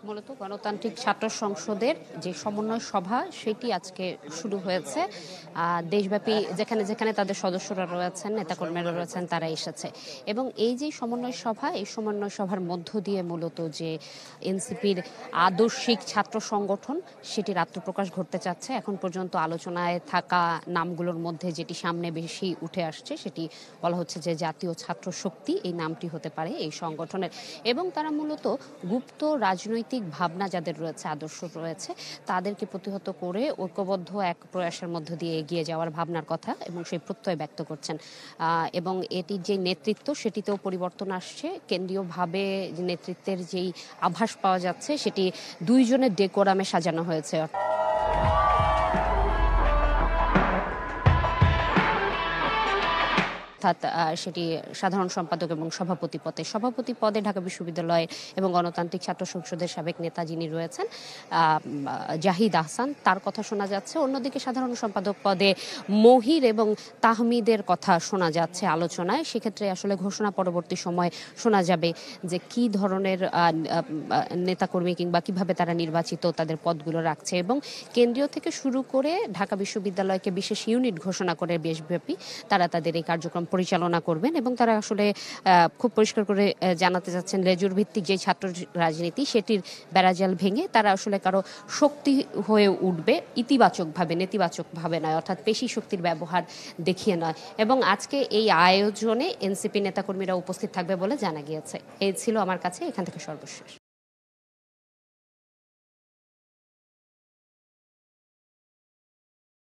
মূলত গণতান্ত্রিক ছাত্র সংসদের যে সমন্বয় সভা সেটি আজকে শুরু হয়েছে। দেশব্যাপী যেখানে যেখানে তাদের সদস্যরা রয়েছেন, নেতাকর্মীরা রয়েছেন, তারা এসেছে। এবং এই যে সমন্বয় সভা, এই সমন্বয় সভার মধ্য দিয়ে মূলত যে এনসিপির আদর্শিক ছাত্র সংগঠন সেটির আত্মপ্রকাশ ঘটতে চাচ্ছে। এখন পর্যন্ত আলোচনায় থাকা নামগুলোর মধ্যে যেটি সামনে বেশি উঠে আসছে সেটি বলা হচ্ছে যে জাতীয় ছাত্র শক্তি এই নামটি হতে পারে এই সংগঠনের। এবং তারা মূলত গুপ্ত রাজনৈতিক ভাবনা যাদের রয়েছে, আদর্শ রয়েছে, তাদেরকে প্রতিহত করে ঐক্যবদ্ধ এক প্রয়াসের মধ্য দিয়ে এগিয়ে যাওয়ার ভাবনার কথা এবং সেই প্রত্যয় ব্যক্ত করছেন। এবং এটির যে নেতৃত্ব সেটিতেও পরিবর্তন আসছে। কেন্দ্রীয়ভাবে নেতৃত্বের যেই আভাস পাওয়া যাচ্ছে সেটি দুইজনের ডেকোরামে সাজানো হয়েছে। অর্থাৎ সেটি সাধারণ সম্পাদক এবং সভাপতি পদে। সভাপতি পদে ঢাকা বিশ্ববিদ্যালয় এবং গণতান্ত্রিক ছাত্র সংসদের সাবেক নেতা যিনি রয়েছেন জাহিদ আহসান, তার কথা শোনা যাচ্ছে। অন্যদিকে সাধারণ সম্পাদক পদে মহির এবং তাহমিদের কথা শোনা যাচ্ছে আলোচনায়। সেক্ষেত্রে আসলে ঘোষণা পরবর্তী সময় শোনা যাবে যে কি ধরনের নেতাকর্মী কিংবা কিভাবে তারা নির্বাচিত তাদের পদগুলো রাখছে। এবং কেন্দ্রীয় থেকে শুরু করে ঢাকা বিশ্ববিদ্যালয়কে বিশেষ ইউনিট ঘোষণা করে দেশব্যাপী তারা তাদের এই কার্যক্রম পরিচালনা করবেন। এবং তারা আসলে খুব পরিষ্কার করে জানাতে চাচ্ছেন লেজুর ভিত্তিক যে ছাত্র রাজনীতি সেটির বেড়াজাল ভেঙে তারা আসলে কারো শক্তি হয়ে উঠবে ইতিবাচকভাবে, নেতিবাচকভাবে নয়, অর্থাৎ পেশি শক্তির ব্যবহার দেখিয়ে নয়। এবং আজকে এই আয়োজনে এনসিপি নেতাকর্মীরা উপস্থিত থাকবে বলে জানা গিয়েছে। এই ছিল আমার কাছে এখান থেকে সর্বশেষ।